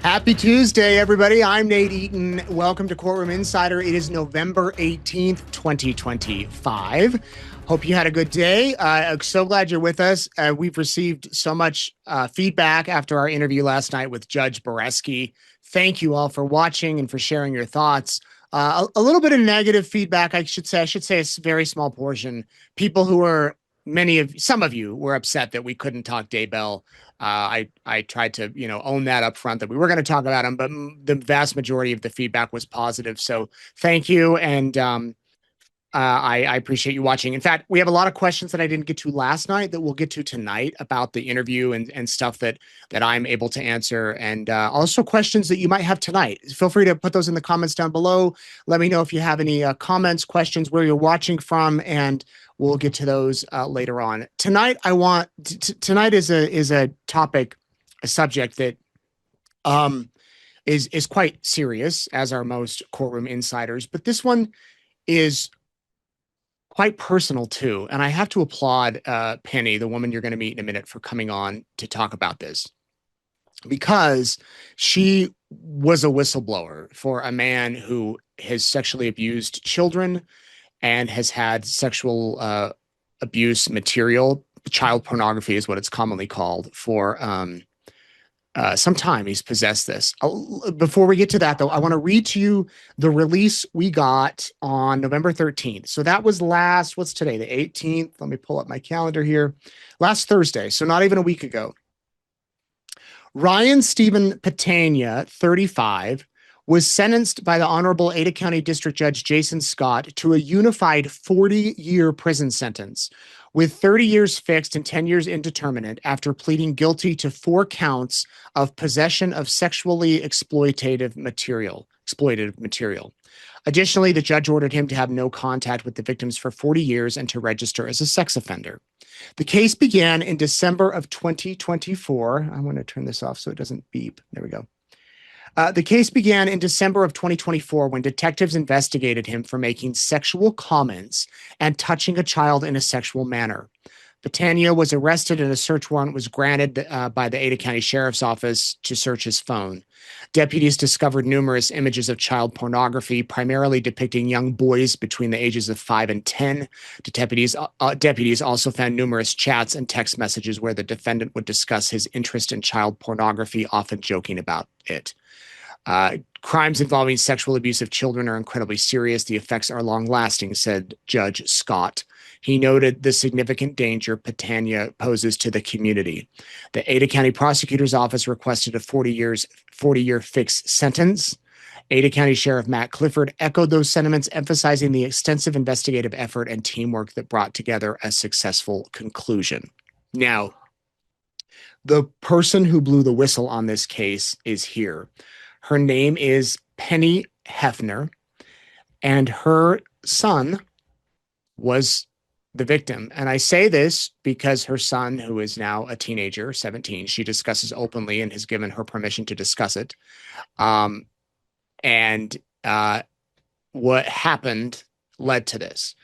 Happy Tuesday, everybody. I'm Nate Eaton. Welcome to Courtroom Insider. It is November 18th, 2025. Hope you had a good day. I'm so glad you're with us. We've received so much feedback after our interview last night with Judge Boreski. Thank you all for watching and for sharing your thoughts. A little bit of negative feedback, I should say. I should say a very small portion. People who were some of you were upset that we couldn't talk Daybell. I tried to own that up front that we were going to talk about him, but the vast majority of the feedback was positive. So thank you, and I appreciate you watching. In fact, we have a lot of questions that I didn't get to last night that we'll get to tonight about the interview and stuff that I'm able to answer, and also questions that you might have tonight. Feel free to put those in the comments down below. Let me know if you have any comments, questions, where you're watching from, and we'll get to those later on. Tonight, tonight is a topic, a subject that is quite serious, as are most courtroom insiders, but this one is quite personal too. And I have to applaud Penny, the woman you're going to meet in a minute, for coming on to talk about this, because she was a whistleblower for a man who has sexually abused children and has had sexual abuse material. Child pornography is what it's commonly called, for some time. He's possessed this. Before we get to that, though, I want to read to you the release we got on November 13th. So that was what's today, the 18th? Let me pull up my calendar here. Last Thursday, so not even a week ago. Ryan Stephen Patania, 35, was sentenced by the Honorable Ada County District Judge Jason Scott to a unified 40-year prison sentence, with 30 years fixed and 10 years indeterminate, after pleading guilty to 4 counts of possession of sexually exploitative material. Additionally, the judge ordered him to have no contact with the victims for 40 years and to register as a sex offender. The case began in December of 2024. I'm going to turn this off so it doesn't beep. There we go. The case began in December of 2024 when detectives investigated him for making sexual comments and touching a child in a sexual manner. Patania was arrested and a search warrant was granted by the Ada County Sheriff's Office to search his phone. Deputies discovered numerous images of child pornography, primarily depicting young boys between the ages of 5 and 10. Deputies also found numerous chats and text messages where the defendant would discuss his interest in child pornography, often joking about it. Crimes involving sexual abuse of children are incredibly serious. The effects are long-lasting, said Judge Scott. He noted the significant danger Patania poses to the community. The Ada County Prosecutor's Office requested a 40-year fixed sentence. Ada County Sheriff Matt Clifford echoed those sentiments, emphasizing the extensive investigative effort and teamwork that brought together a successful conclusion. Now, the person who blew the whistle on this case is here. Her name is Penny Hefner, and her son was the victim. And I say this because her son, who is now a teenager, 17, she discusses openly and has given her permission to discuss it. What happened led to this.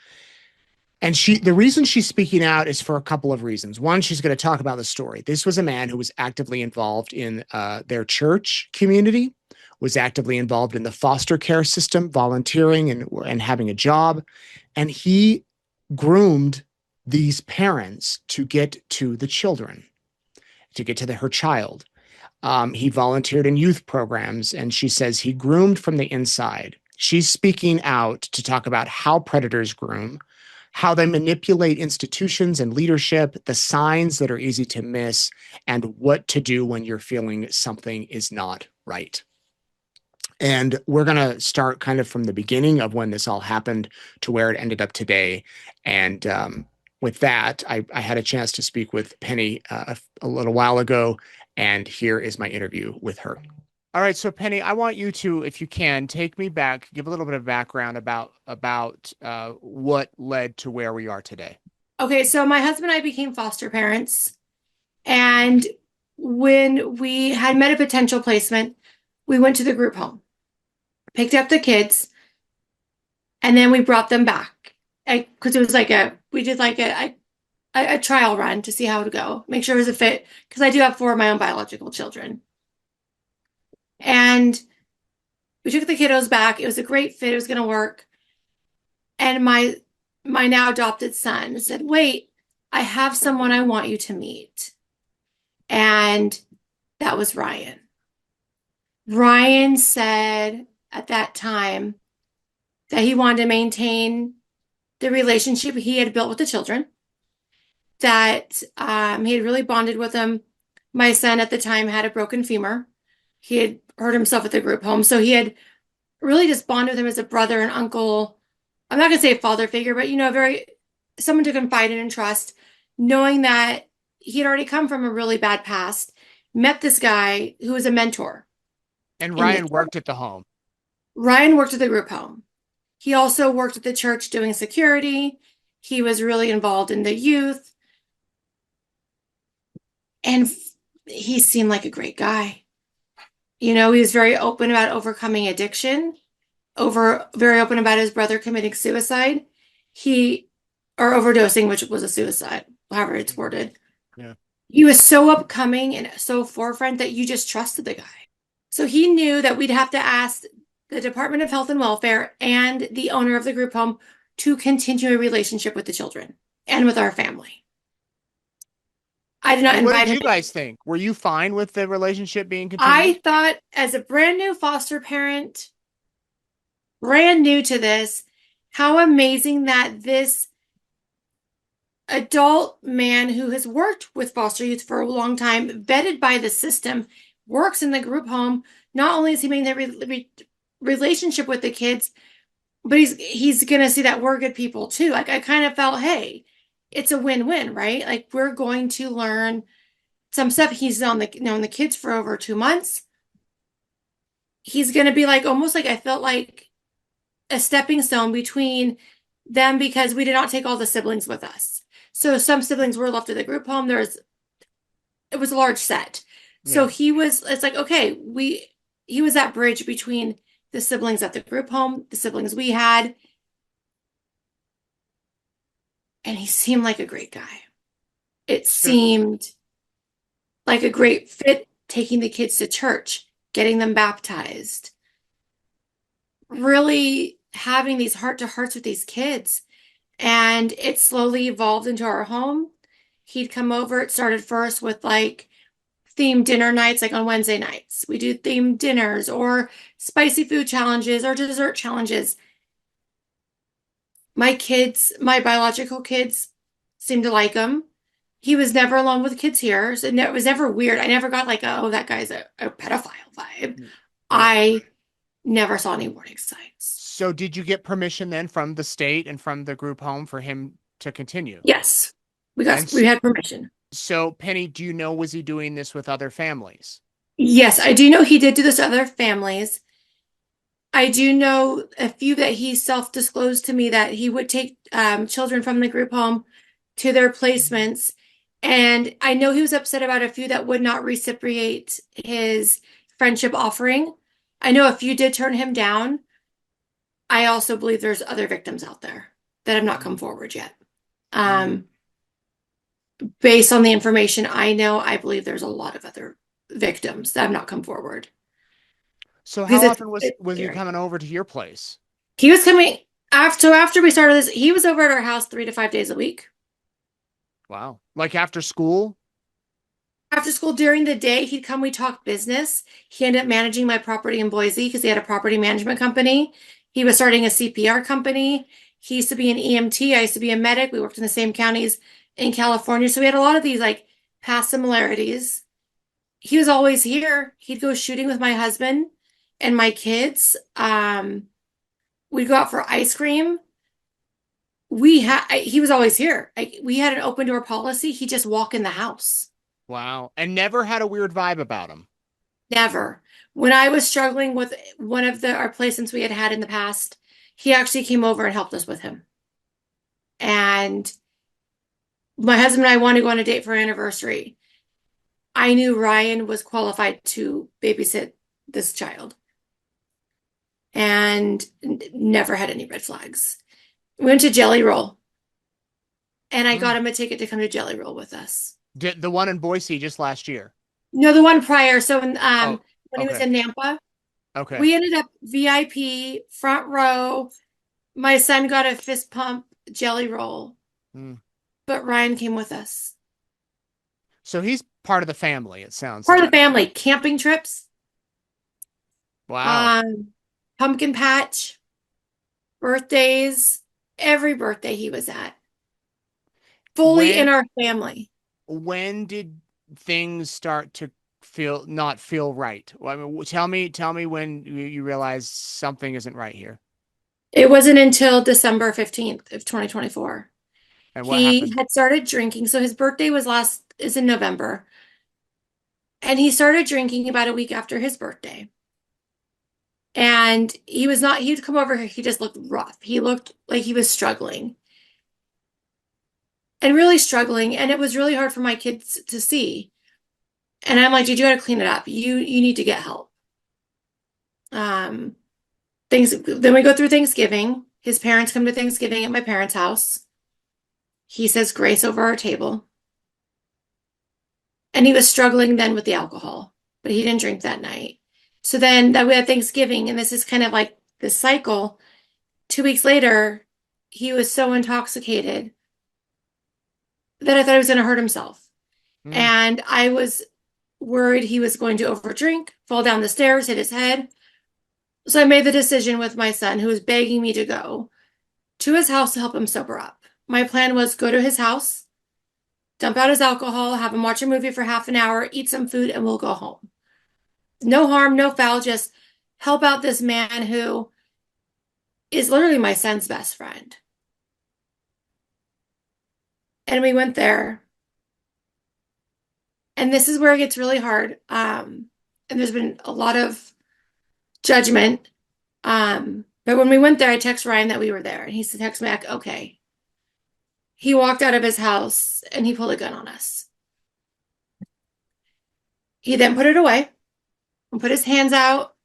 And the reason she's speaking out is for a couple of reasons. One, she's going to talk about the story. This was a man who was actively involved in their church community, was actively involved in the foster care system, volunteering and having a job. And he groomed these parents to get to the children, to get to her child. He volunteered in youth programs, and she says he groomed from the inside. She's speaking out to talk about how predators groom, how they manipulate institutions and leadership, the signs that are easy to miss, and what to do when you're feeling something is not right. And we're going to start kind of from the beginning of when this all happened to where it ended up today. And with that, I had a chance to speak with Penny a little while ago, and here is my interview with her. All right, so Penny, I want you to, if you can, take me back, give a little bit of background about what led to where we are today. Okay, so my husband and I became foster parents, and when we had met a potential placement, we went to the group home, picked up the kids, and then we brought them back because it was we did a trial run to see how it would go, make sure it was a fit, because I do have 4 of my own biological children. And we took the kiddos back. It was a great fit. It was going to work. And my now adopted son said, "Wait, I have someone I want you to meet." And that was Ryan. Ryan said at that time that he wanted to maintain the relationship he had built with the children, that he had really bonded with them. My son at the time had a broken femur. He had hurt himself at the group home. So he had really just bonded with him as a brother and uncle. I'm not going to say a father figure, but, very someone to confide in and trust, knowing that he had already come from a really bad past, met this guy who was a mentor. And In the Ryan worked at the home. Ryan worked at the group home. He also worked at the church doing security. He was really involved in the youth. And he seemed like a great guy. He was very open about overcoming addiction, very open about his brother committing suicide. Or overdosing, which was a suicide, however it's worded. Yeah. He was so upcoming and so forefront that you just trusted the guy. So he knew that we'd have to ask the Department of Health and Welfare and the owner of the group home to continue a relationship with the children and with our family. I did not And what invite did him. you guys think? Were you fine with the relationship being I continued? thought, as a brand new foster parent, brand new to this, how amazing that this adult man who has worked with foster youth for a long time, vetted by the system, works in the group home. Not only is he making that relationship with the kids, but he's gonna see that we're good people too. Like, I kind of felt, hey, it's a win-win, right? Like, we're going to learn some stuff. He's known the kids for over 2 months. He's gonna be like, almost like, I felt like a stepping stone between them, because we did not take all the siblings with us. So some siblings were left at the group home. It was a large set. So Yeah. it's like, okay, he was that bridge between the siblings at the group home, the siblings we had, and he seemed like a great guy. It So, seemed like a great fit, taking the kids to church, getting them baptized, really having these heart to hearts with these kids. And it slowly evolved into our home. He'd come over. It started first with like themed dinner nights, like on Wednesday nights. We do themed dinners or spicy food challenges or dessert challenges. My biological kids, seemed to like him. He was never alone with kids here. So it was never weird. I never got like, oh, that guy's a pedophile vibe. yeah. I never saw any warning signs. So did you get permission then from the state and from the group home for him to continue? Yes, And we had permission. so, Penny, do you know, was he doing this with other families? Yes, I do know he did do this to other families. I do know a few that he self-disclosed to me that he would take children from the group home to their placements. And I know he was upset about a few that would not reciprocate his friendship offering. I know a few did turn him down. I also believe there's other victims out there that have not come forward yet. Mm. Based on the information I know, I believe there's a lot of other victims that have not come forward. So Because how often it's was he scary. coming over to your place? He was coming after we started this, he was over at our house 3 to 5 days a week. Wow. Like after school? After school, during the day, he'd come, we talked business. He ended up managing my property in Boise because he had a property management company. He was starting a CPR company. He used to be an EMT. I used to be a medic. We worked in the same counties in California. So we had a lot of these like past similarities. He was always here. He'd go shooting with my husband and my kids. We'd go out for ice cream. He was always here. We had an open door policy. He'd just walk in the house. Wow. And never had a weird vibe about him. Never. When I was struggling with one of our placements we had had in the past, he actually came over and helped us with him. And my husband and I wanted to go on a date for our anniversary. I knew Ryan was qualified to babysit this child and never had any red flags. We went to Jelly Roll, and I got Mm. him a ticket to come to Jelly Roll with us. Did the one in Boise just last year? No, the one prior. So in Oh, when he was Okay. in Nampa. Okay. We ended up VIP, front row. My son got a fist pump jelly roll, Hmm. but Ryan came with us. So he's part of the family, it sounds Part of like. the family, camping trips, Wow. um, pumpkin patch, birthdays, every birthday he was at, fully in When our family. when did things start to not feel right? Well, I mean, tell me when you realized something isn't right here. It wasn't until December 15th of 2024. And what He happened? had started drinking. So his birthday is in November. And he started drinking about a week after his birthday. And he'd come over here, he just looked rough. He looked like he was struggling and really struggling. And it was really hard for my kids to see. And I'm like, dude, you got to clean it up. You need to get help. Um, then we go through Thanksgiving. His parents come to Thanksgiving at my parents' house. He says grace over our table. And he was struggling then with the alcohol, but he didn't drink that night. So then that we had Thanksgiving, and this is kind of like this cycle. 2 weeks later, he was so intoxicated that I thought he was going to hurt himself. Hmm. And I was worried he was going to overdrink, fall down the stairs, hit his head. So I made the decision with my son, who was begging me to go to his house to help him sober up. My plan was go to his house, dump out his alcohol, have him watch a movie for half an hour, eat some food, and we'll go home. No harm, no foul, just help out this man who is literally my son's best friend. And we went there. And this is where it gets really hard. And there's been a lot of judgment. But when we went there, I text Ryan that we were there, and he said, text me back, okay. He walked out of his house and he pulled a gun on us. He then put it away and put his hands out,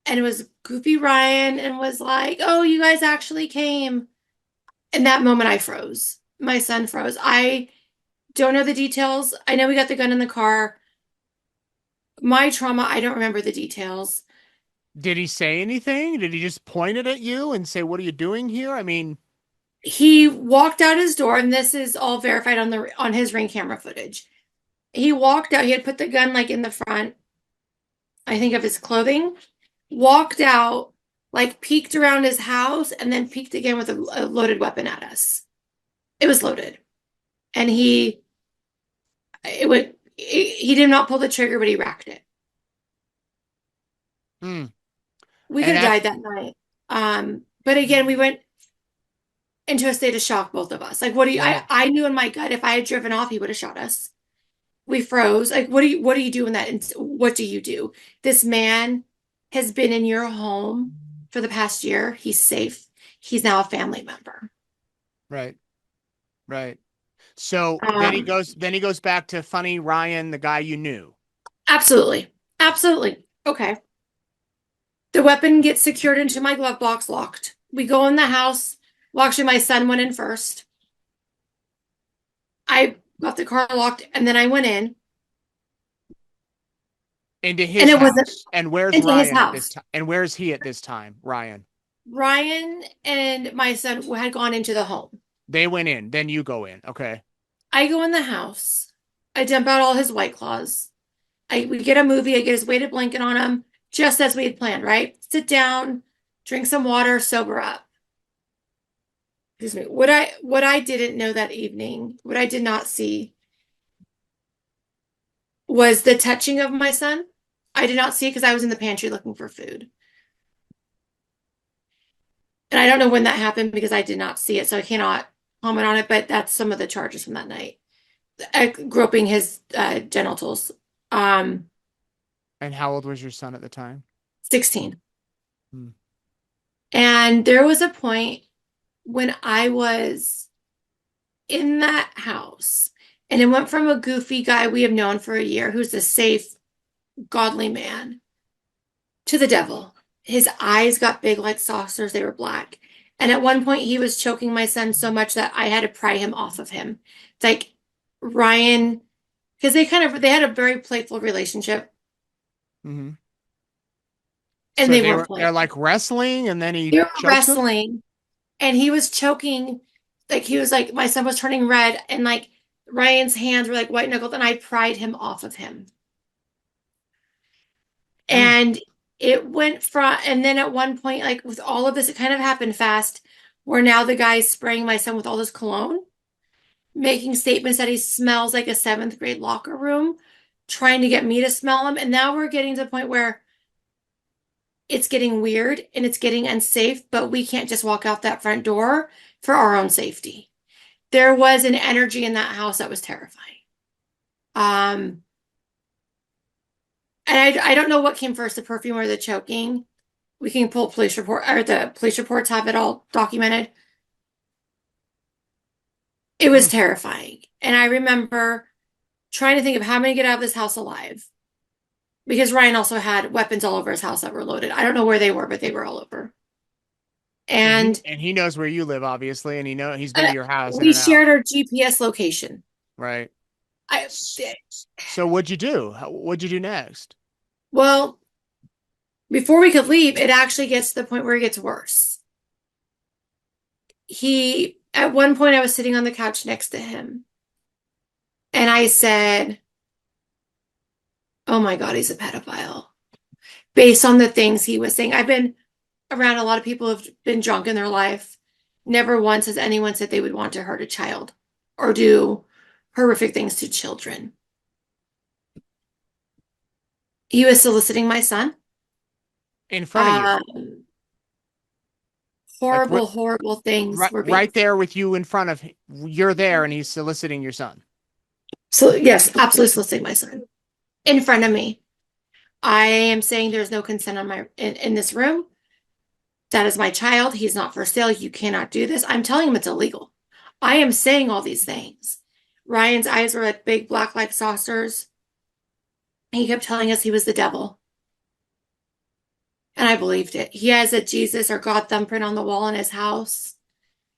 and it was goofy Ryan and was like, oh, you guys actually came. In that moment, I froze. My son froze. I don't know the details. I know we got the gun in the car. My trauma, I don't remember the details. Did he say anything? Did he just point it at you and say, "What are you doing here?" I mean, He walked out his door, and this is all verified on his Ring camera footage. He walked out. He had put the gun like in the front, I think, of his clothing. Walked out, like peeked around his house, and then peeked again with a loaded weapon at us. It was loaded, and he did not pull the trigger, but he racked it. hmm. We could And have after, died that night. But again, we went into a state of shock, both of us. Like, what do you? right, I knew in my gut if I had driven off, he would have shot us. We froze. Like, what do you do in that? And what do you do? This man has been in your home for the past year. He's safe. He's now a family member. right, right. So Um, then he goes back to funny Ryan, the guy you knew. absolutely, absolutely. Okay. The weapon gets secured into my glove box, locked. We go in the house. Well, actually, my son went in first. I got the car locked, and then I went in, Into and his it wasn't house. And where's into his Ryan at this house. time? And where's he at this time? Ryan. Ryan and my son had gone into the home. They went in. Then you go in. Okay. I go in the house. I dump out all his White Claws. We get a movie. I get his weighted blanket on him, just as we had planned, right? Sit down, drink some water, sober up. Excuse me. What I didn't know that evening, what I did not see was the touching of my son. I did not see it because I was in the pantry looking for food. And I don't know when that happened because I did not see it, so I cannot comment on it, but that's some of the charges from that night. Groping his genitals. Um, And how old was your son at the time? 16. Hmm. And there was a point when I was in that house, and it went from a goofy guy we have known for a year who's a safe, godly man to the devil. His eyes got big like saucers, they were black. And at one point, he was choking my son so much that I had to pry him off of him. It's like Ryan, because they had a very playful relationship. Mm-hmm. and So they weren't they're playing. like wrestling, and then he They were chokes him. wrestling, and he was choking. Like he was like, my son was turning red, and like Ryan's hands were like white knuckled, and I pried him off of him. Mm. And it went from, and then at one point, like with all of this, it kind of happened fast, where now the guy's spraying my son with all this cologne, making statements that he smells like a seventh grade locker room, trying to get me to smell him. And now we're getting to the point where it's getting weird and it's getting unsafe, but we can't just walk out that front door for our own safety. There was an energy in that house that was terrifying. Um, and I don't know what came first, the perfume or the choking. We can pull police report, or the police reports have it all documented. It was Mm. terrifying. And I remember trying to think of how I'm going to get out of this house alive, because Ryan also had weapons all over his house that were loaded. I don't know where they were, but they were all over. And And he knows where you live, obviously, and he's been to your house in we and out, shared our GPS location. right? I So what'd you do? What'd you do next? Well, before we could leave, it actually gets to the point where it gets worse. He, at one point, I was sitting on the couch next to him, and I said, "Oh my God, he's a pedophile." Based on the things he was saying, I've been around a lot of people who've been drunk in their life. Never once has anyone said they would want to hurt a child or do horrific things to children. He was soliciting my son. In front of you, Um, like Horrible, horrible things were being. right there with you in front of him. You're there, and he's soliciting your son. So, yes, absolutely soliciting my son in front of me. I am saying there's no consent on in this room. That is my child. He's not for sale. You cannot do this. I'm telling him it's illegal. I am saying all these things. Ryan's eyes were like big black like saucers. He kept telling us he was the devil. And I believed it. He has a Jesus or God thumbprint on the wall in his house.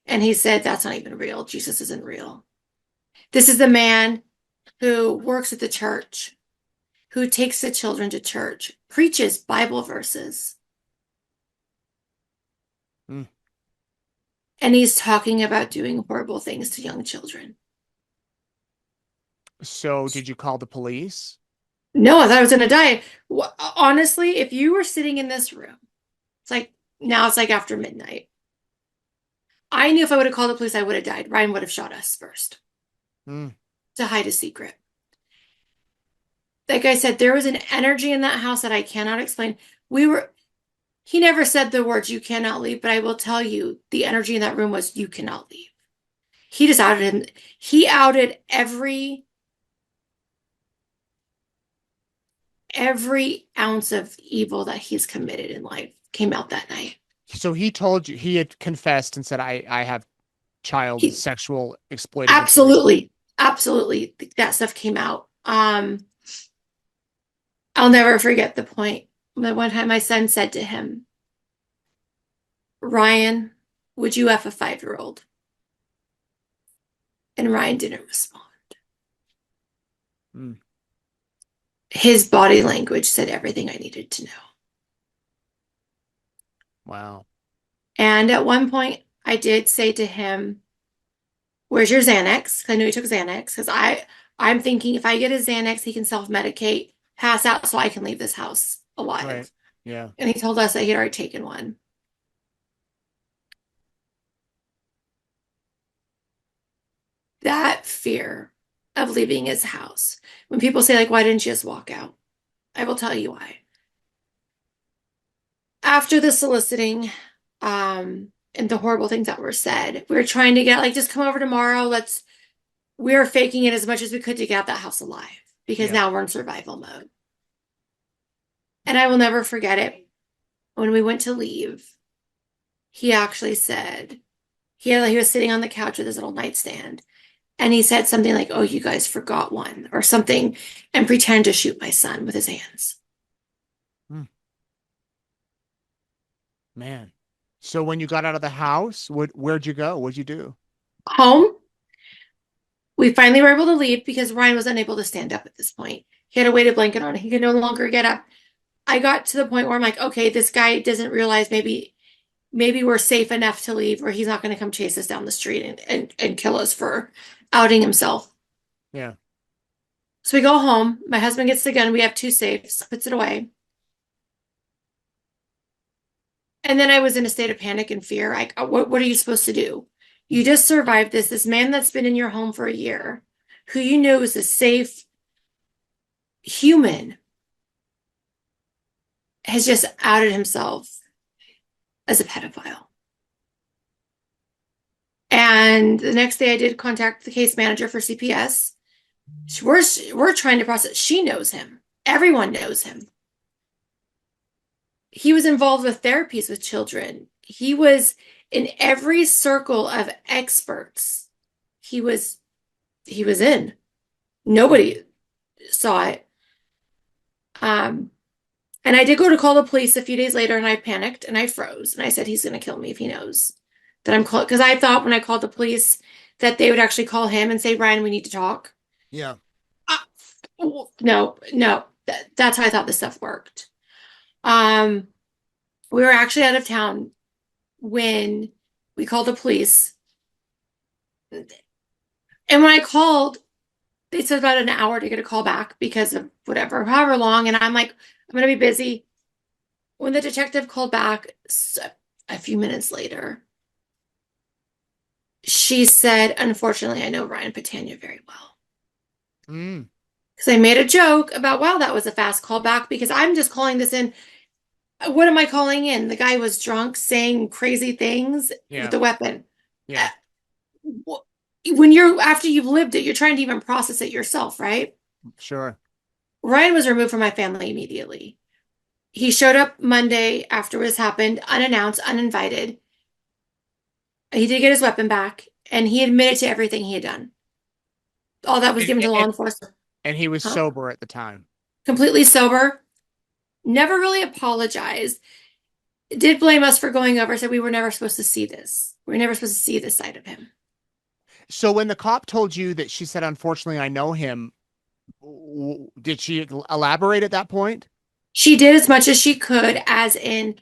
And he said, that's not even real. Jesus isn't real. This is the man who works at the church, who takes the children to church, preaches Bible verses. Mm. And he's talking about doing horrible things to young children. So did you call the police? No, I thought I was going to die. Honestly, if you were sitting in this room, it's like now it's like after midnight. I knew if I would have called the police, I would have died. Ryan would have shot us first Mm. to hide a secret. Like I said, there was an energy in that house that I cannot explain. He never said the words, you cannot leave, but I will tell you the energy in that room was, you cannot leave. He just outed him. He outed every ounce of evil that he's committed in life came out that night. So he told you, he had confessed and said, I have child He sexual exploitive material. absolutely, absolutely, that stuff came out. I'll never forget the point that one time my son said to him, Ryan, would you F a 5-year-old? And Ryan didn't respond. Mm. His body language said everything I needed to know. Wow. And at one point, I did say to him, where's your Xanax? 'Cause I knew he took Xanax. Because I'm thinking if I get his Xanax, he can self-medicate, pass out so I can leave this house Right. alive. Yeah. And he told us that he'd already taken one. That fear of leaving his house. When people say, like, why didn't you just walk out? I will tell you why. After the soliciting, and the horrible things that were said, we were trying to get, like, just come over tomorrow. We were faking it as much as we could to get out that house alive, because Yeah. now we're in survival mode. And I will never forget it. When we went to leave, he actually said, he was sitting on the couch with his little nightstand. And he said something like, oh, you guys forgot one or something, and pretended to shoot my son with his hands. Mm. Man. So when you got out of the house, where'd you go? What'd you do? Home, we finally were able to leave because Ryan was unable to stand up at this point. He had a weighted blanket on. He could no longer get up. I got to the point where I'm like, okay, this guy doesn't realize maybe we're safe enough to leave where he's not going to come chase us down the street and kill us for outing himself. Yeah. So we go home. My husband gets the gun. We have two safes, puts it away. And then I was in a state of panic and fear. Like, what are you supposed to do? You just survived this. This man that's been in your home for a year, who you know is a safe human, has just outed himself as a pedophile. And the next day I did contact the case manager for CPS. We're trying to process. She knows him. Everyone knows him. He was involved with therapies with children. He was in every circle of experts. He was in. Nobody saw it. And I did go to call the police a few days later, and I panicked and I froze and I said, he's going to kill me if he knows that I'm called. Because I thought when I called the police that they would actually call him and say, Ryan, we need to talk. Yeah. No. That's how I thought this stuff worked. We were actually out of town when we called the police. And when I called, they said about an hour to get a call back because of whatever, however long. And I'm like, I'm going to be busy. When the detective called back a few minutes later, she said, unfortunately, I know Ryan Patania very well. Because I made a joke about, wow, that was a fast call back because I'm just calling this in. What am I calling in? The guy was drunk saying crazy things with the weapon. Yeah. When after you've lived it, you're trying to even process it yourself, right? Sure. Ryan was removed from my family immediately. He showed up Monday after this happened, unannounced, uninvited. He did get his weapon back, and he admitted to everything he had done. All that was given to law enforcement. And he was sober at the time. Completely sober. Never really apologized. Did blame us for going over, said we were never supposed to see this. We were never supposed to see this side of him. So when the cop told you that she said, unfortunately, I know him, did she elaborate at that point? She did as much as she could, as in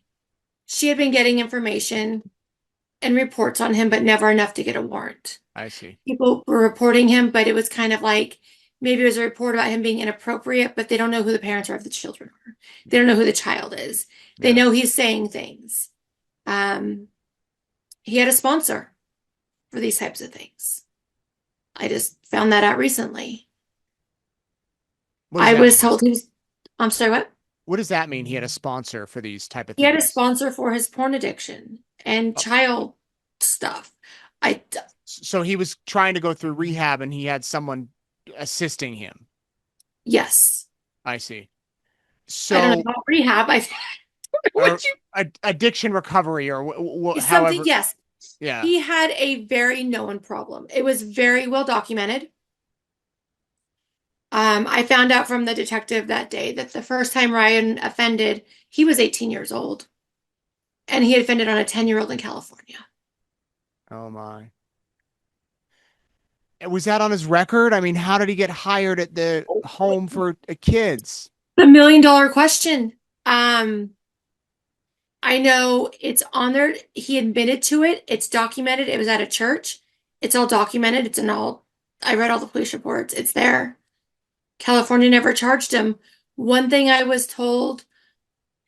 she had been getting information and reports on him, but never enough to get a warrant. I see. People were reporting him, but it was kind of like maybe it was a report about him being inappropriate, but they don't know who the parents are of the children are. They don't know who the child is. They know he's saying things. He had a sponsor for these types of things. I just found that out recently. I was told he was, I'm sorry, what? What does that mean? He had a sponsor for these type of things? He had a sponsor for his porn addiction and child stuff. So he was trying to go through rehab and he had someone assisting him. Yes. I see. So I don't know about rehab. addiction recovery or something, however. yes. Yeah. He had a very known problem. It was very well documented. I found out from the detective that day that the first time Ryan offended, he was 18 years old. And he had offended on a 10-year-old in California. Oh my. Was that on his record? I mean, how did he get hired at the home for kids? The $1 million question. I know it's on there. He admitted to it. It's documented. It was at a church. It's all documented. I read all the police reports. It's there. California never charged him. One thing I was told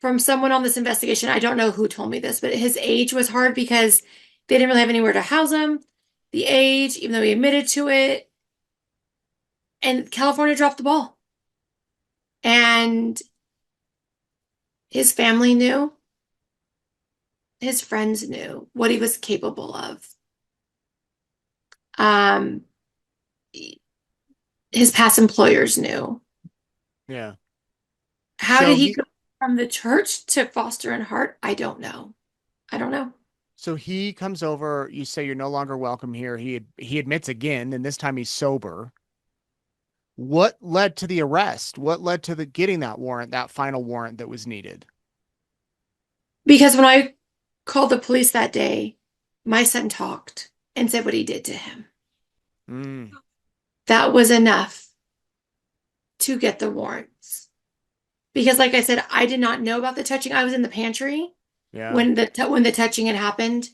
from someone on this investigation, I don't know who told me this, but his age was hard because they didn't really have anywhere to house him. The age, even though he admitted to it. And California dropped the ball. And his family knew. His friends knew what he was capable of. His past employers knew. Yeah. How did he go from the church to Foster and Hart? I don't know. So he comes over, you say you're no longer welcome here. He admits again, and this time he's sober. What led to the arrest? What led to getting that warrant, that final warrant that was needed? Because when I called the police that day, my son talked and said what he did to him. That was enough to get the warrants. because, like I said, I did not know about the touching. I was in the pantry Yeah. when the touching had happened.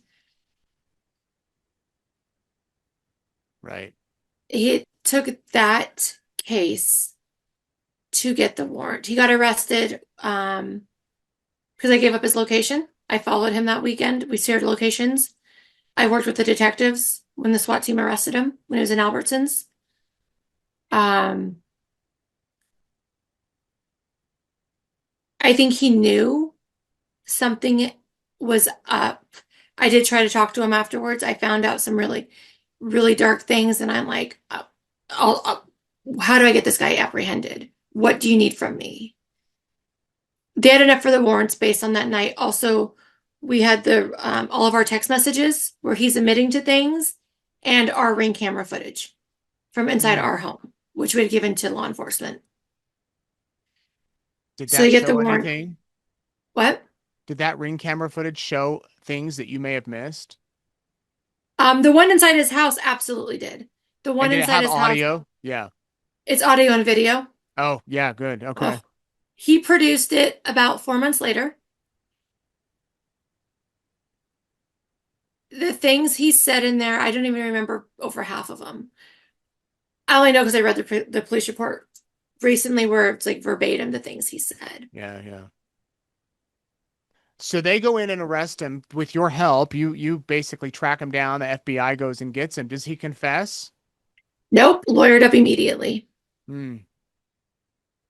Right. He took that case to get the warrant. He got arrested because I gave up his location. I followed him that weekend. We shared locations. I worked with the detectives when the SWAT team arrested him when he was in Albertsons. Um, I think he knew something was up. I did try to talk to him afterwards. I found out some really, really dark things, and I'm like, how do I get this guy apprehended? What do you need from me? They had enough for the warrants based on that night. Also, we had the all of our text messages where he's admitting to things, and our Ring camera footage from inside Hmm. our home, which we had given to law enforcement. Did So that you get the show warrant. anything? What? Did that Ring camera footage show things that you may have missed? The one inside his house absolutely did. The And one did it inside have his house, audio? Yeah. it's audio and video. Oh, yeah, good. Okay. Oh, he produced it about 4 months later. The things he said in there, I don't even remember over half of them. I only know because I read the police report recently where it's like verbatim the things he said. Yeah, yeah. So they go in and arrest him with your help. You basically track him down. The FBI goes and gets him. Does he confess? Nope, lawyered up immediately. Hmm.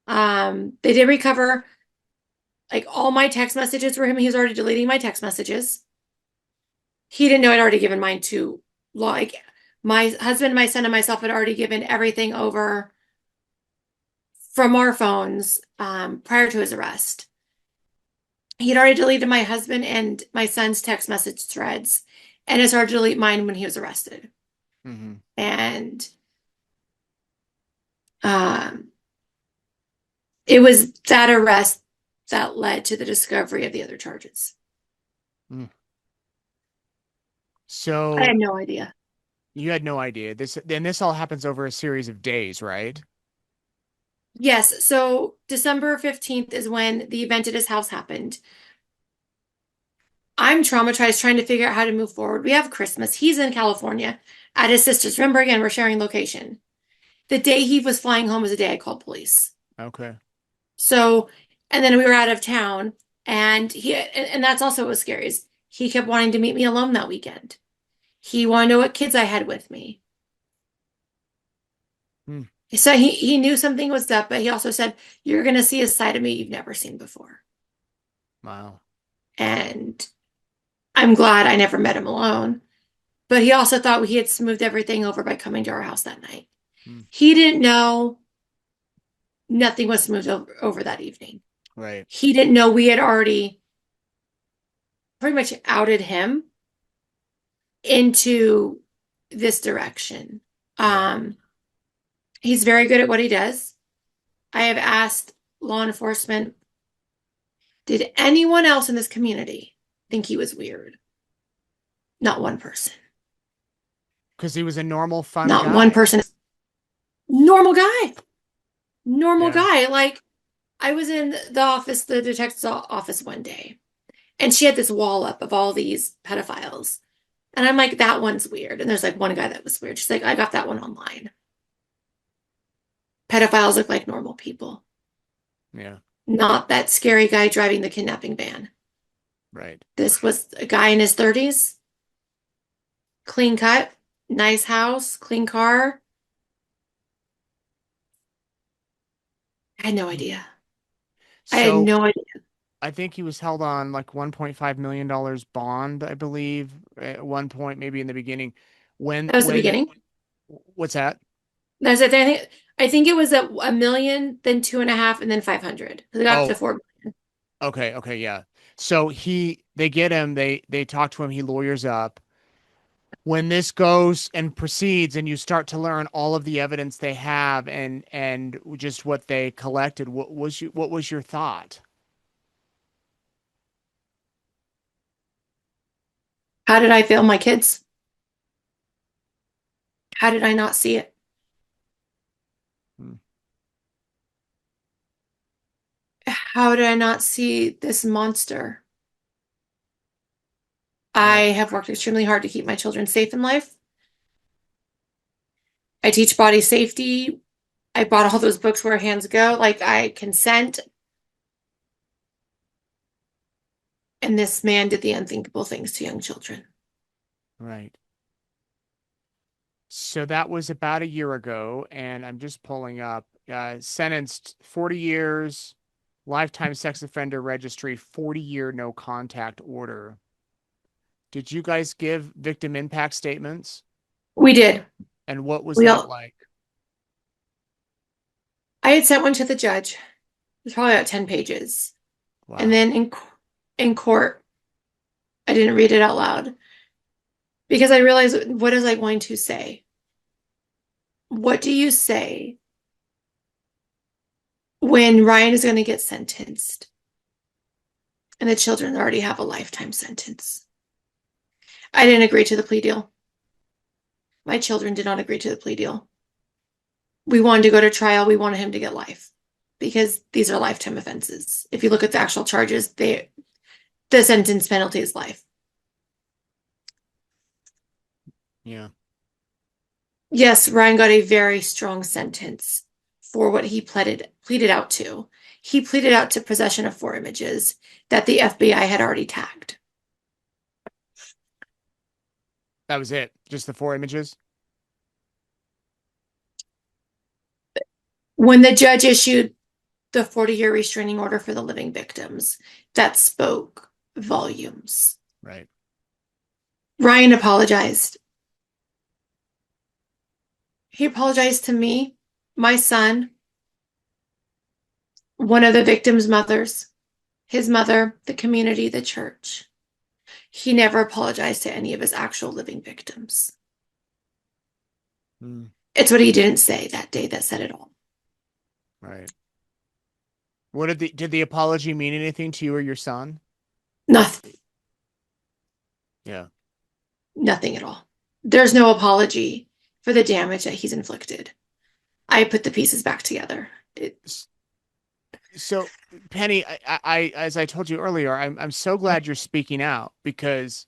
They did recover like all my text messages for him. He was already deleting my text messages. He didn't know I'd already given mine to like my husband, my son, and myself had already given everything over from our phones prior to his arrest. He'd already deleted my husband and my son's text message threads, and it's hard to delete mine when he was arrested. Hmm. And um, it was that arrest that led to the discovery of the other charges. Hmm. I had So no idea. you had no idea. This all happens over a series of days, right? Yes, so December 15th is when the event at his house happened. I'm traumatized trying to figure out how to move forward. We have Christmas. He's in California at his sister's. Remember, again, we're sharing location. The day he was flying home was the day I called police. Okay. So, and then we were out of town, and and that's also what was scary is he kept wanting to meet me alone that weekend. He wanted to know what kids I had with me. Hmm. So he knew something was up, but he also said, "You're going to see a side of me you've never seen before." Wow. And I'm glad I never met him alone. But he also thought he had smoothed everything over by coming to our house that night. Hmm. He didn't know nothing was smoothed over that evening. Right. He didn't know we had already pretty much outed him into this direction. Yeah. Um, he's very good at what he does. I have asked law enforcement, did anyone else in this community think he was weird? Not one person. Because he was a normal, fun Not one guy. person. Normal guy. Normal Yeah. guy. Like I was in the office, the detective's office one day, and she had this wall up of all these pedophiles. And I'm like, that one's weird. And there's like one guy that was weird. She's like, I got that one online. Pedophiles look like normal people, Yeah. not that scary guy driving the kidnapping van. Right. This was a guy in his 30s, clean cut, nice house, clean car. I had no Hmm. idea. I had So no idea. I think he was held on like $1.5 million bond, I believe, at one point, maybe in the beginning. That was the beginning. What's that? That's it. I think it was a million, then two and a half, and then 500. They got up to Oh, 4 million. okay, okay, yeah. So they get him, they talk to him, he lawyers up. When this goes and proceeds and you start to learn all of the evidence they have and just what they collected, what was your thought? How did I fail my kids? How did I not see it? Hmm. How did I not see this monster? I Right. have worked extremely hard to keep my children safe in life. I teach body safety. I bought all those books where hands go. Like I consent. And this man did the unthinkable things to young children. Right. So that was about a year ago, and I'm just pulling up, sentenced 40 years, lifetime sex offender registry, 40-year no contact order. Did you guys give victim impact statements? We did. And what was We that all like? I had sent one to the judge. It was probably about 10 pages. And Wow. then in court, I didn't read it out loud because I realized, what is I going to say? What do you say when Ryan is going to get sentenced and the children already have a lifetime sentence? I didn't agree to the plea deal. My children did not agree to the plea deal. We wanted to go to trial. We wanted him to get life because these are lifetime offenses. If you look at the actual charges, the sentence penalty is life. Yeah. Yes, Ryan got a very strong sentence for what he pleaded out to. He pleaded out to possession of 4 images that the FBI had already tagged. That was it. Just the 4 images? When the judge issued the 40-year restraining order for the living victims, that spoke volumes. Right. Ryan apologized. He apologized to me, my son, one of the victims' mothers, his mother, the community, the church. He never apologized to any of his actual living victims. Mm, It's what he didn't say that day that said it all. right. What did the apology mean anything to you or your son? Nothing, Yeah. nothing at all. There's no apology for the damage that he's inflicted. I put the pieces back together. So, Penny, as I told you earlier, I'm so glad you're speaking out because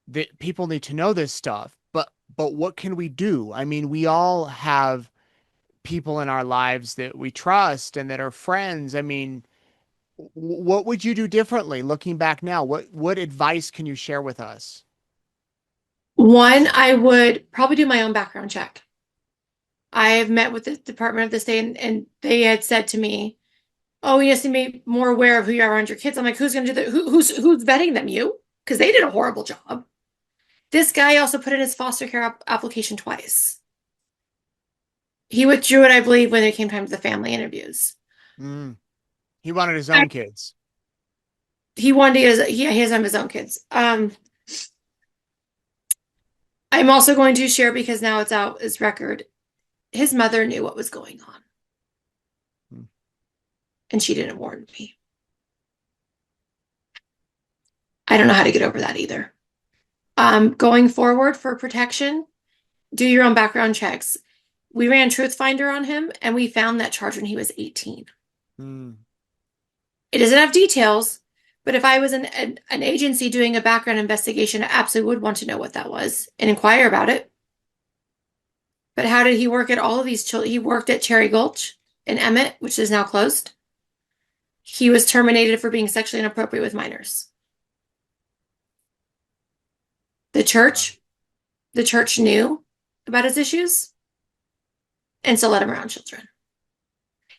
the people need to know this stuff. But what can we do? I mean, we all have people in our lives that we trust and that are friends. I mean, what would you do differently looking back now? What advice can you share with us? One, I would probably do my own background check. I have met with the Department of the State, and they had said to me, "Oh, you have to be more aware of who you are around your kids." I'm like, "Who's going to do that? Who's vetting them? You?" Because they did a horrible job. This guy also put in his foster care application twice. He withdrew it, I believe, when it came time to the family interviews. Mm, he wanted his own kids. He wanted to get he has his own kids. I'm also going to share because now it's out as record. His mother knew what was going on, Mm, and she didn't warn me. I don't know how to get over that either. Going forward for protection, do your own background checks. We ran Truth Finder on him, and we found that charge when he was 18. mm, It doesn't have details, but if I was an agency doing a background investigation, I absolutely would want to know what that was and inquire about it. But how did he work at all of these children? He worked at Cherry Gulch in Emmett, which is now closed. He was terminated for being sexually inappropriate with minors. The wow. church, the church knew about his issues and still let him around children.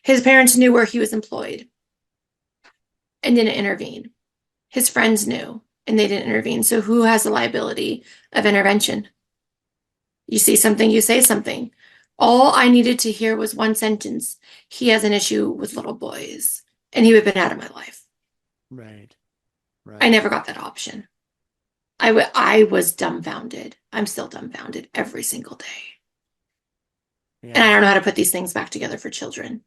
His parents knew where he was employed and didn't intervene. His friends knew and they didn't intervene. So who has the liability of intervention? You see something, you say something. All I needed to hear was one sentence. He has an issue with little boys, and he would have been out of my life. Right. I Right. never got that option. I was dumbfounded. I'm still dumbfounded every single day. And I Yeah. don't know how to put these things back together for children.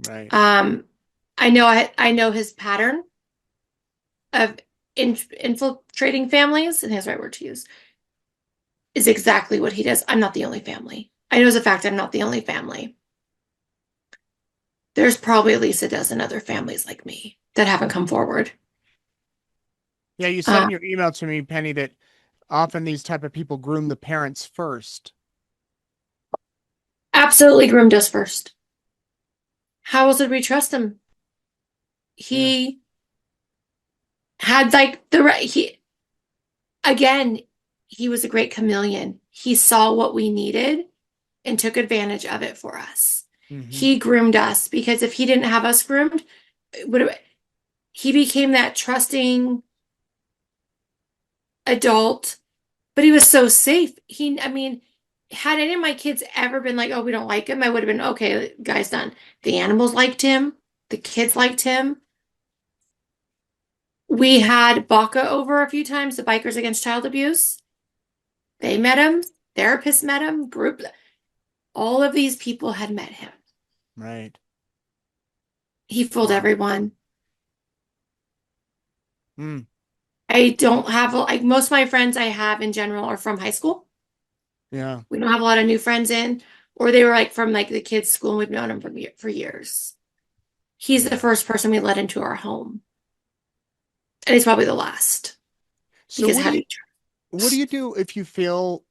Right. Um, I know his pattern of infiltrating families, and that's the right word to use, is exactly what he does. I'm not the only family. I know as a fact I'm not the only family. there's probably at least a dozen other families like me that haven't come forward. Yeah, you said Uh, in your email to me, Penny, that often these type of people groom the parents first. Absolutely groomed us first. How else would we trust him? Yeah. He had like the right, he, again, he was a great chameleon. He saw what we needed and took advantage of it for us. Hmm. He groomed us because if he didn't have us groomed, would he became that trusting adult, but he was so safe. I mean, had any of my kids ever been like, oh, we don't like him, I would have been, okay, guy's done. The animals liked him, the kids liked him. We had Baca over a few times, the Bikers Against Child Abuse. They met him, therapists met him, group. All of these people had met him. Right. He fooled Wow. everyone. Mm. I don't have, like, most of my friends I have in general are from high school. Yeah. We don't have a lot of new friends in, or they were like from like the kids' school and we've known him for years. He's the Yeah. first person we let into our home. And he's probably the last. So Because how do you what do you do if you feel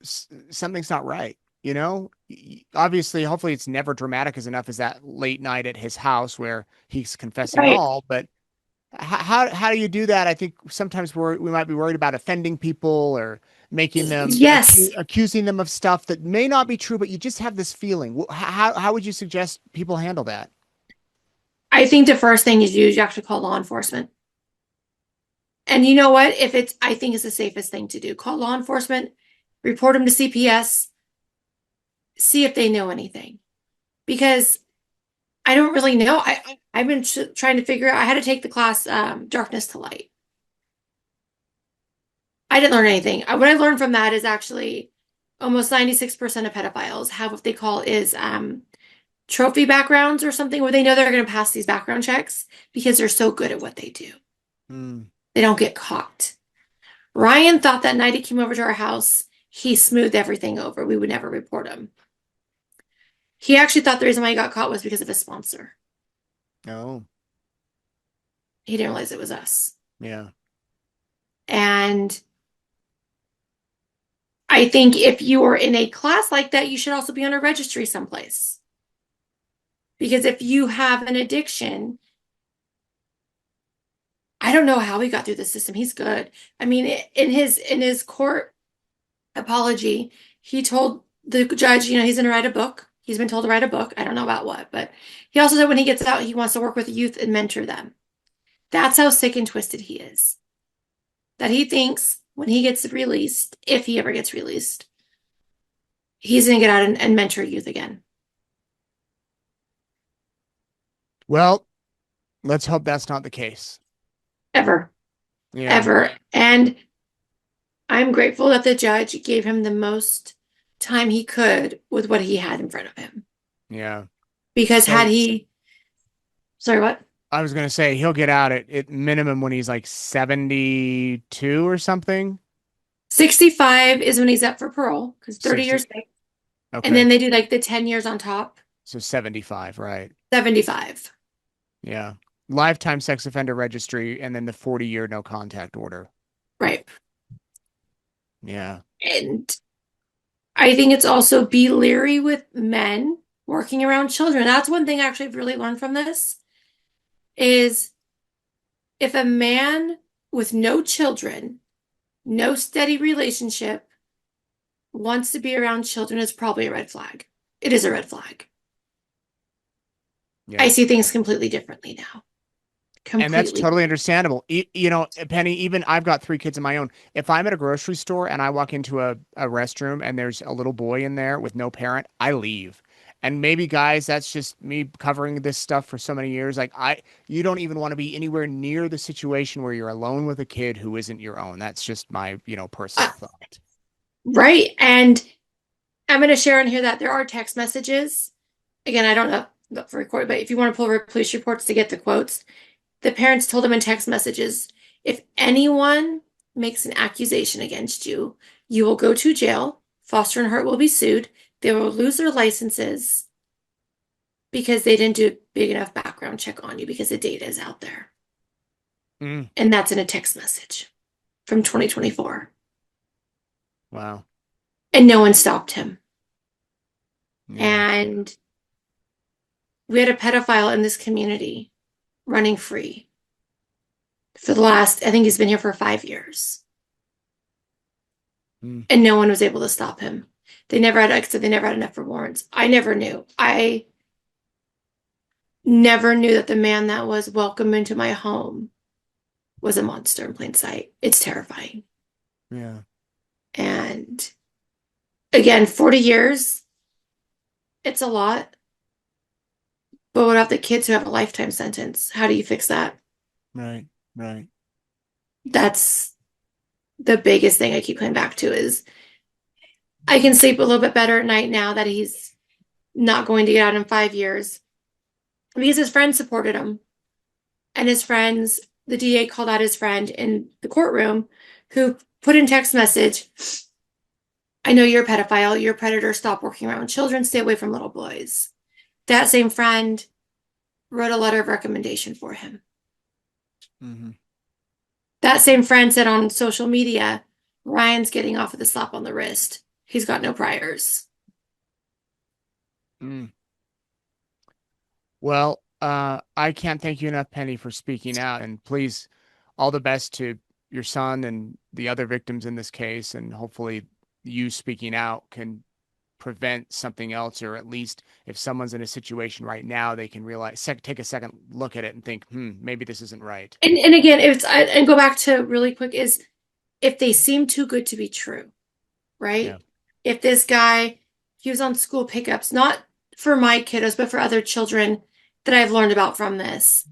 something's not right? You know, obviously, hopefully, it's never dramatic as enough as that late night at his house where he's confessing right? all. But how do you do that? I think sometimes we might be worried about offending people or making them Yes. accusing them of stuff that may not be true, but you just have this feeling. How would you suggest people handle that? I think the first thing is you have to call law enforcement. And you know what? If it's, I think it's the safest thing to do. Call law enforcement, report them to CPS, see if they know anything. Because I don't really know. I've been trying to figure out. I had to take the class Darkness to Light. I didn't learn anything. What I learned from that is actually almost 96% of pedophiles have what they call is trophy backgrounds or something where they know they're going to pass these background checks because they're so good at what they do. Mm. They don't get caught. Ryan thought that night he came over to our house, he smoothed everything over. We would never report him. He actually thought the reason why he got caught was because of his sponsor. Oh, He didn't realize it was us. yeah. And I think if you are in a class like that, you should also be on a registry someplace. Because if you have an addiction, I don't know how he got through the system. He's good. I mean, in his court apology, he told the judge, he's going to write a book. He's been told to write a book. I don't know about what, but he also said when he gets out, he wants to work with youth and mentor them. That's how sick and twisted he is. That he thinks when he gets released, if he ever gets released, he's going to get out and mentor youth again. Well, let's hope that's not the case. Ever, Yeah. ever. And I'm grateful that the judge gave him the most time he could with what he had in front of him. Yeah. Because had So he, sorry, what? I was gonna say he'll get out at minimum when he's like 72 or something. 65 is when he's up for parole because 30 60. years, and Okay. then they do like the 10 years on top, So 75, right? 75. Yeah. Lifetime sex offender registry and then the 40-year no contact order. Right. Yeah. And I think it's also be leery with men working around children. That's one thing actually I've really learned from this is if a man with no children, no steady relationship wants to be around children, it's probably a red flag. It is a red flag. I Yeah. see things completely differently now. And that's Completely. totally understandable. Penny, even I've got 3 kids of my own. If I'm at a grocery store and I walk into a restroom and there's a little boy in there with no parent, I leave. And maybe guys, that's just me covering this stuff for so many years. Like you don't even want to be anywhere near the situation where you're alone with a kid who isn't your own. That's just my, Uh, personal thought. right. And I'm going to share in here that there are text messages. Again, I don't know for record, but if you want to pull police reports to get the quotes, the parents told them in text messages, if anyone makes an accusation against you, you will go to jail. Foster and Hurt will be sued. They will lose their licenses. because they didn't do a big enough background check on you because the data is out there. Mm, And that's in a text message from 2024. wow. And no one stopped him. Yeah. And we had a pedophile in this community running free for the last, I think he's been here for 5 years. Mm, And no one was able to stop him. They never had, like I said, they never had enough for warrants. I never knew. I never knew that the man that was welcome into my home was a monster in plain sight. It's terrifying. yeah. And again, 40 years, it's a lot. But what about the kids who have a lifetime sentence? How do you fix that? Right. Right. That's the biggest thing I keep coming back to is I can sleep a little bit better at night now that he's not going to get out in 5 years because his friends supported him. And his friends, the DA called out his friend in the courtroom who put in text message, I know you're a pedophile, you're a predator, stop working around children, stay away from little boys. That same friend wrote a letter of recommendation for him. Mm-hmm. That same friend said on social media, Ryan's getting off with a slap on the wrist. He's got no priors. Mm. Well, I can't thank you enough, Penny, for speaking out. And please, all the best to your son and the other victims in this case. And hopefully, you speaking out can prevent something else, or at least if someone's in a situation right now, they can realize, take a second look at it and think, maybe this isn't right. And again, and go back to really quick is if they seem too good to be true, Yeah. right? If this guy, he was on school pickups, not for my kiddos, but for other children that I've learned about from this.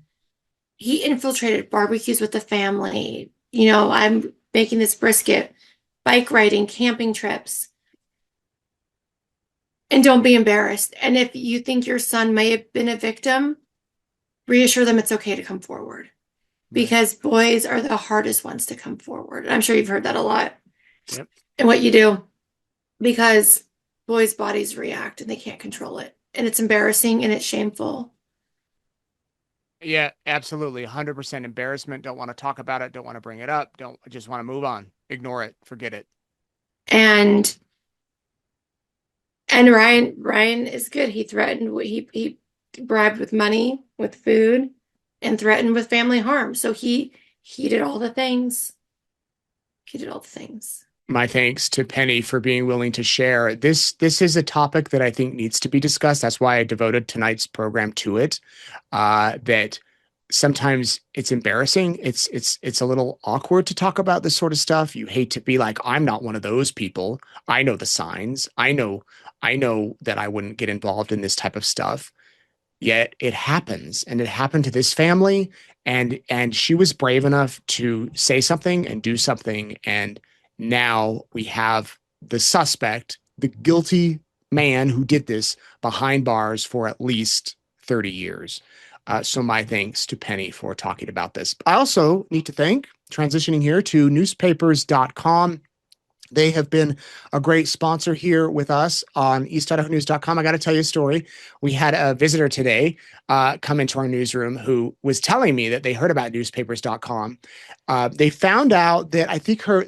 He infiltrated barbecues with the family. You know, I'm making this brisket, bike riding, camping trips. And don't be embarrassed. And if you think your son may have been a victim, reassure them it's okay to come forward Right. because boys are the hardest ones to come forward. And I'm sure you've heard that a lot Yep. in what you do because boys' bodies react and they can't control it. And it's embarrassing and it's shameful. Yeah, absolutely. 100% embarrassment. Don't want to talk about it. Don't want to bring it up. Don't just want to move on. Ignore it. Forget it. And Ryan is good. He threatened he bribed with money, with food, and threatened with family harm. So he did all the things. He did all the things. My thanks to Penny for being willing to share. This is a topic that I think needs to be discussed. That's why I devoted tonight's program to it. That sometimes it's embarrassing. It's a little awkward to talk about this sort of stuff. You hate to be like, I'm not one of those people. I know the signs. I know that I wouldn't get involved in this type of stuff. Yet it happens, and it happened to this family, and she was brave enough to say something and do something, and now we have the suspect, the guilty man who did this, behind bars for at least 30 years. So my thanks to Penny for talking about this. I also need to thank, transitioning here to newspapers.com. They have been a great sponsor here with us on eastidahonews.com. I got to tell you a story. We had a visitor today come into our newsroom who was telling me that they heard about newspapers.com. They found out that I think her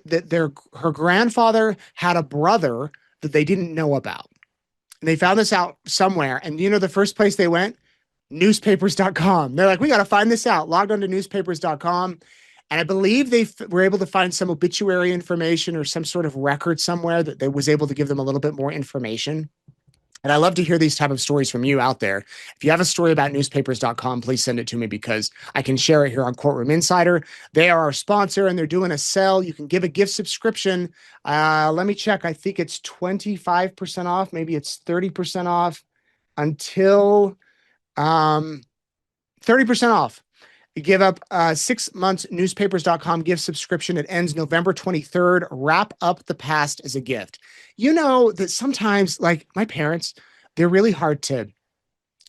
grandfather had a brother that they didn't know about. And they found this out somewhere. And you know, the first place they went, newspapers.com. They're like, we got to find this out. Logged on to newspapers.com. And I believe they were able to find some obituary information or some sort of record somewhere that was able to give them a little bit more information. And I love to hear these type of stories from you out there. If you have a story about newspapers.com, please send it to me because I can share it here on Courtroom Insider. They are our sponsor and they're doing a sale. You can give a gift subscription. Let me check. I think it's 25% off. Maybe it's 30% off until 30% off. You give up 6 months newspapers.com gift subscription. It ends November 23rd. Wrap up the past as a gift. You know that sometimes, like my parents, they're really hard to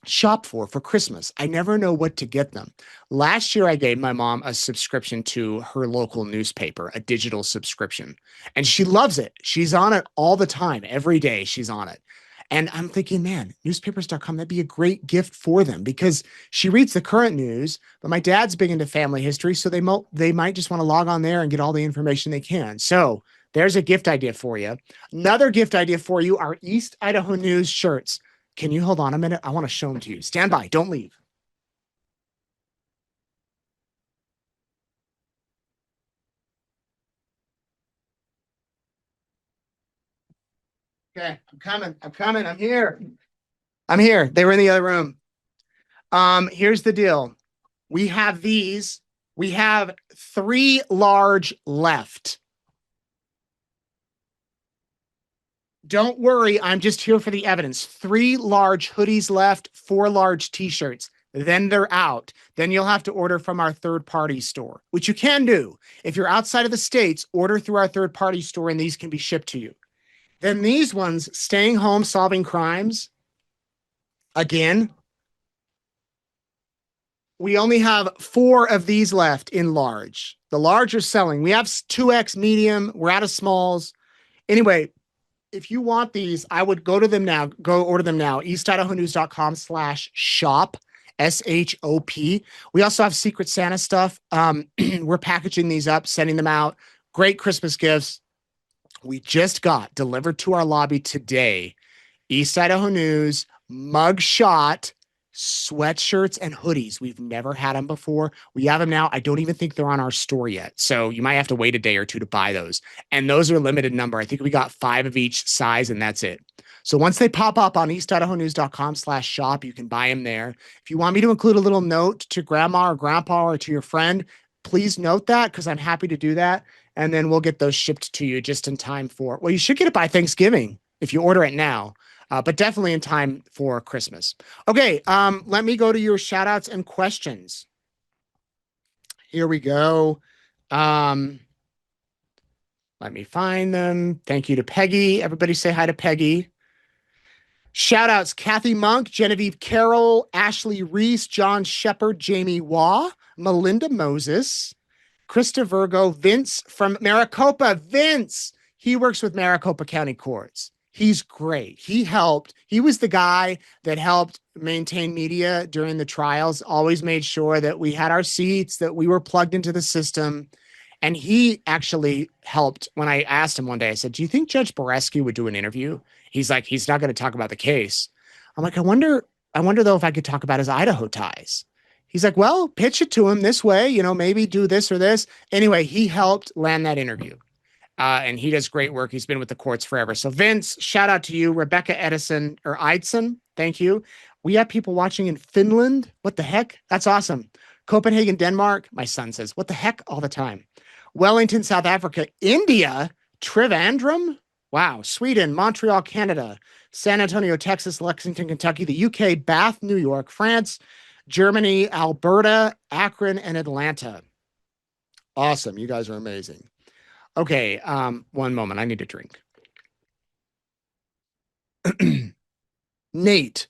shop for Christmas. I never know what to get them. Last year, I gave my mom a subscription to her local newspaper, a digital subscription, and she loves it. She's on it all the time. Every day she's on it. And I'm thinking, man, newspapers.com, that'd be a great gift for them because she reads the current news, but my dad's big into family history. So they might just want to log on there and get all the information they can. So there's a gift idea for you. Another gift idea for you are East Idaho News shirts. Can you hold on a minute? I want to show them to you. Stand by. Don't leave. Okay, I'm coming. I'm coming. I'm here. I'm here. They were in the other room. Here's the deal. We have these. We have 3 large left. Don't worry, I'm just here for the evidence. 3 large hoodies left, 4 large t-shirts. Then they're out. Then you'll have to order from our third-party store, which you can do. If you're outside of the States, order through our third-party store and these can be shipped to you. Then these ones, staying home, solving crimes. Again, we only have 4 of these left in large. The large are selling. We have 2X medium. We're out of smalls. Anyway, if you want these, I would go to them now. Go order them now. eastidahonews.com/shop. SHOP. We also have Secret Santa stuff. We're packaging these up, sending them out. Great Christmas gifts. We just got delivered to our lobby today. East Idaho News mug shot sweatshirts and hoodies. We've never had them before. We have them now. I don't even think they're on our store yet. So you might have to wait a day or two to buy those. And those are a limited number. I think we got 5 of each size and that's it. So once they pop up on eastidahonews.com/shop, you can buy them there. If you want me to include a little note to grandma or grandpa or to your friend, please note that because I'm happy to do that. And then we'll get those shipped to you just in time for, well, you should get it by Thanksgiving if you order it now. But definitely in time for Christmas. Okay, let me go to your shout outs and questions. Here we go. Let me find them. Thank you to Peggy. Everybody say hi to Peggy. Shout outs Kathy Monk, Genevieve Carroll, Ashley Reese, John Shepard, Jamie Waugh, Melinda Moses, Krista Virgo, Vince from Maricopa. Vince, he works with Maricopa County Courts. He's great. He was the guy that helped maintain media during the trials, always made sure that we had our seats, that we were plugged into the system. And he actually helped when I asked him one day, I said, do you think Judge Boreski would do an interview? He's like, he's not going to talk about the case. I'm like, I wonder though, if I could talk about his Idaho ties. He's like, well, pitch it to him this way, maybe do this or this. Anyway, he helped land that interview. And he does great work. He's been with the courts forever. So Vince, shout out to you. Rebecca Edison or Eidson. Thank you. We have people watching in Finland. What the heck? That's awesome. Copenhagen, Denmark. My son says, what the heck? All the time. Wellington, South Africa. India. Trivandrum. Wow. Sweden, Montreal, Canada. San Antonio, Texas, Lexington, Kentucky, the UK, Bath, New York, France, Germany, Alberta, Akron, and Atlanta. Awesome. You guys are amazing. Okay, one moment. I need a drink. Nate,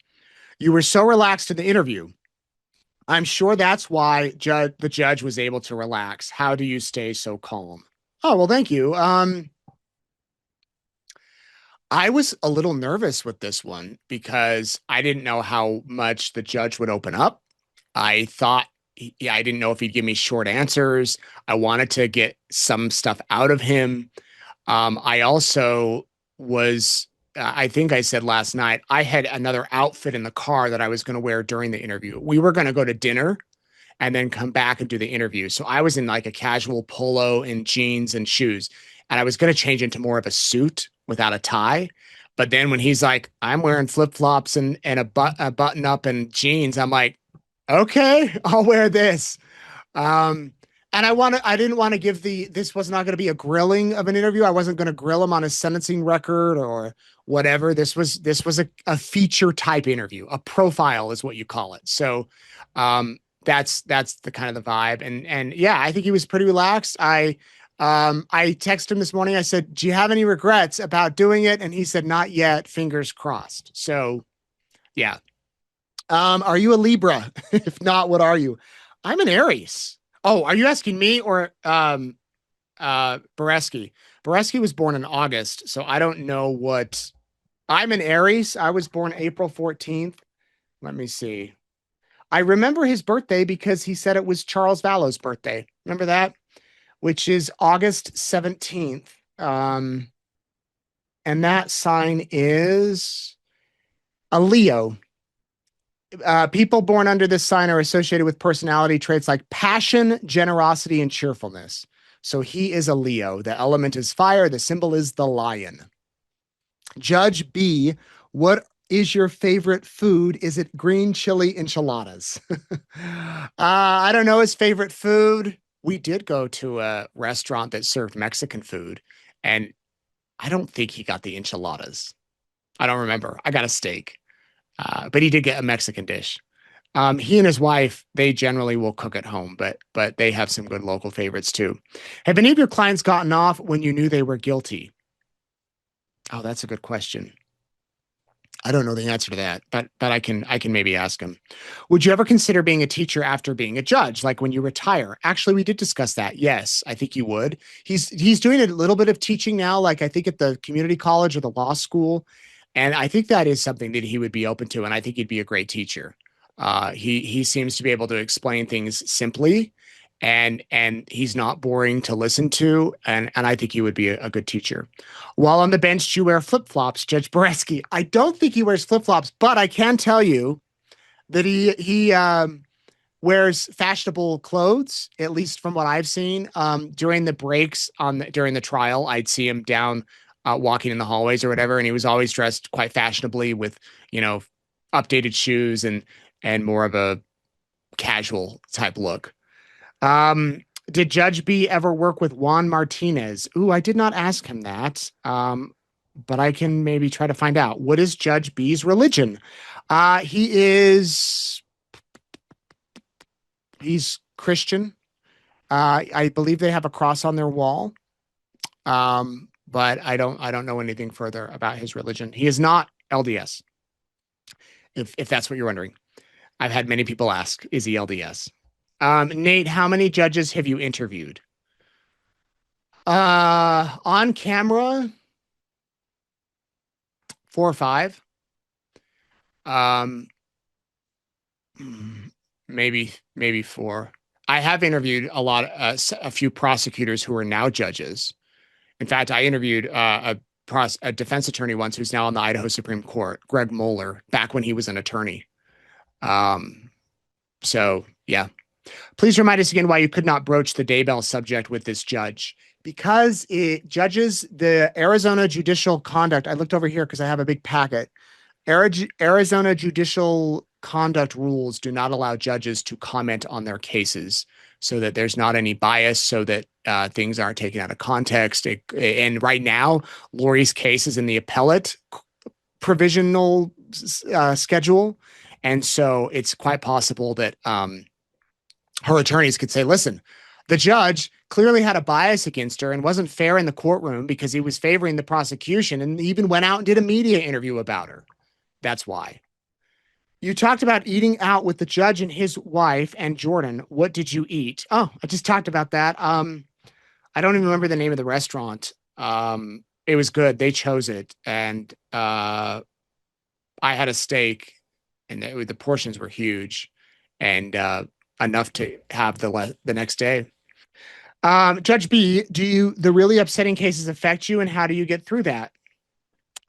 you were so relaxed in the interview. I'm sure that's why the judge was able to relax. How do you stay so calm? Oh, well, thank you. I was a little nervous with this one because I didn't know how much the judge would open up. I thought, I didn't know if he'd give me short answers. I wanted to get some stuff out of him. I also was, I think I said last night, I had another outfit in the car that I was going to wear during the interview. We were going to go to dinner and then come back and do the interview. So I was in like a casual polo and jeans and shoes. And I was going to change into more of a suit without a tie. But then when he's like, I'm wearing flip-flops and a button up and jeans, I'm like, okay, I'll wear this. And I didn't want to give this was not going to be a grilling of an interview. I wasn't going to grill him on his sentencing record or whatever. This was a feature type interview. A profile is what you call it. So, that's the kind of the vibe. And yeah, I think he was pretty relaxed. I texted him this morning. I said, do you have any regrets about doing it? And he said, not yet, fingers crossed. So yeah. Are you a Libra? If not, what are you? I'm an Aries. Oh, are you asking me or Boreski? Boreski was born in August, so I don't know what I'm an Aries. I was born April 14th. Let me see. I remember his birthday because he said it was Charles Vallow's birthday. Remember that? Which is August 17th. And that sign is a Leo. People born under this sign are associated with personality traits like passion, generosity, and cheerfulness. So he is a Leo. The element is fire. The symbol is the lion. Judge B, what is your favorite food? Is it green chili enchiladas? I don't know his favorite food. We did go to a restaurant that served Mexican food, and I don't think he got the enchiladas. I don't remember. I got a steak, but he did get a Mexican dish. He and his wife, they generally will cook at home, but they have some good local favorites too. Have any of your clients gotten off when you knew they were guilty? Oh, that's a good question. I don't know the answer to that, but I can maybe ask him. Would you ever consider being a teacher after being a judge, like when you retire? Actually, we did discuss that. Yes, I think you would. He's doing a little bit of teaching now, like I think at the community college or the law school, and I think that is something that he would be open to, and I think he'd be a great teacher. He seems to be able to explain things simply, and he's not boring to listen to, and I think he would be a good teacher. While on the bench, do you wear flip flops, Judge Boreski? I don't think he wears flip flops, but I can tell you that he wears fashionable clothes, at least from what I've seen. During the breaks during the trial, I'd see him down walking in the hallways or whatever, and he was always dressed quite fashionably with you know updated shoes and more of a casual type look. Did Judge B ever work with Juan Martinez? Ooh, I did not ask him that. But I can maybe try to find out. What is Judge B's religion? He is he's Christian. I believe they have a cross on their wall. But I don't know anything further about his religion. He is not LDS. If that's what you're wondering. I've had many people ask, is he LDS? Nate, how many judges have you interviewed? On camera, 4 or 5. Um, maybe 4. I have interviewed a few prosecutors who are now judges. In fact, I interviewed a defense attorney once who's now on the Idaho Supreme Court, Greg Moeller, back when he was an attorney. So yeah. Please remind us again why you could not broach the Daybell subject with this judge. Because it judges the Arizona judicial conduct. I looked over here because I have a big packet. Arizona judicial conduct rules do not allow judges to comment on their cases so that there's not any bias, so that things aren't taken out of context. And right now, Lori's case is in the appellate provisional schedule. And so it's quite possible that her attorneys could say, listen, the judge clearly had a bias against her and wasn't fair in the courtroom because he was favoring the prosecution and even went out and did a media interview about her. That's why. You talked about eating out with the judge and his wife and Jordan. What did you eat? Oh, I just talked about that. I don't even remember the name of the restaurant. It was good. They chose it. And I had a steak, and the portions were huge and enough to have the next day. Judge B, do the really upsetting cases affect you, and how do you get through that?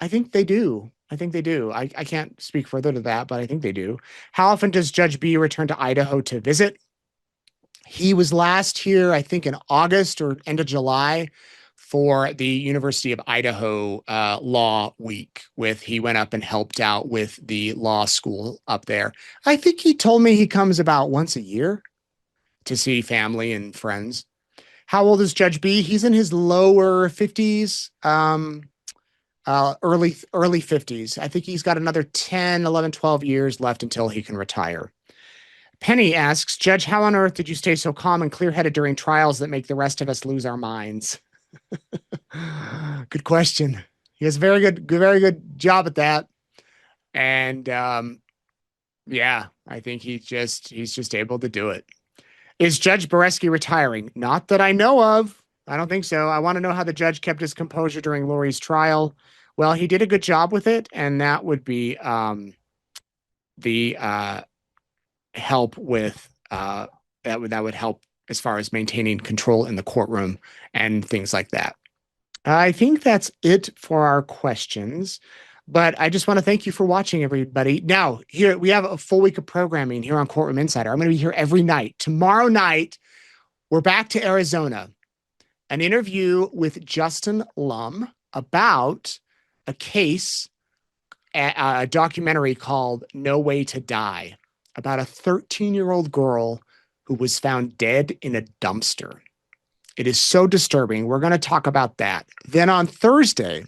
I think they do. I can't speak further to that, but I think they do. How often does Judge B return to Idaho to visit? He was last here, I think, in August or end of July for the University of Idaho Law Week. He went up and helped out with the law school up there. I think he told me he comes about once a year to see family and friends. How old is Judge B? He's in his lower 50s, early 50s. I think he's got another 10, 11, 12 years left until he can retire. Penny asks, Judge, how on earth did you stay so calm and clear-headed during trials that make the rest of us lose our minds? Good question. He has a very good job at that. And yeah, I think he's just able to do it. Is Judge Boreski retiring? Not that I know of. I don't think so. I want to know how the judge kept his composure during Lori's trial. Well, he did a good job with it, and that would be the help with that would help as far as maintaining control in the courtroom and things like that. I think that's it for our questions. But I just want to thank you for watching, everybody. Now, here we have a full week of programming here on Courtroom Insider. I'm going to be here every night. Tomorrow night, we're back to Arizona. An interview with Justin Lum about a case, a documentary called No Way to Die, about a 13-year-old girl who was found dead in a dumpster. It is so disturbing. We're going to talk about that. Then on Thursday,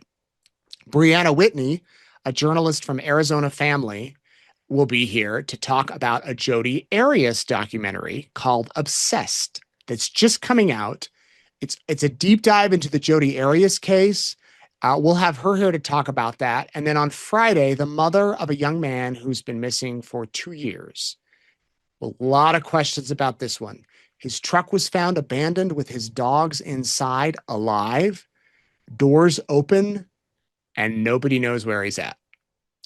Brianna Whitney, a journalist from Arizona Family, will be here to talk about a Jodi Arias documentary called Obsessed that's just coming out. It's a deep dive into the Jodi Arias case. We'll have her here to talk about that. And then on Friday, the mother of a young man who's been missing for 2 years. A lot of questions about this one. His truck was found abandoned with his dogs inside, alive, doors open, and nobody knows where he's at.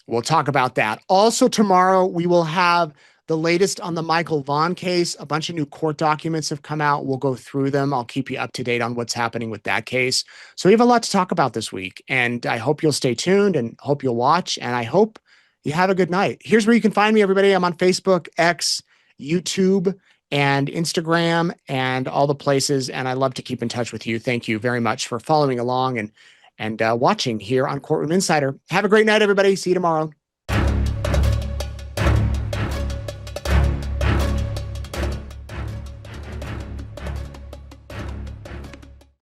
We'll talk about that. Also, tomorrow, we will have the latest on the Michael Vaughn case. A bunch of new court documents have come out. We'll go through them. I'll keep you up to date on what's happening with that case. So we have a lot to talk about this week, and I hope you'll stay tuned and hope you'll watch, and I hope you have a good night. Here's where you can find me, everybody. I'm on Facebook, X, YouTube, and Instagram, and all the places, and I love to keep in touch with you. Thank you very much for following along and watching here on Courtroom Insider. Have a great night, everybody. See you tomorrow.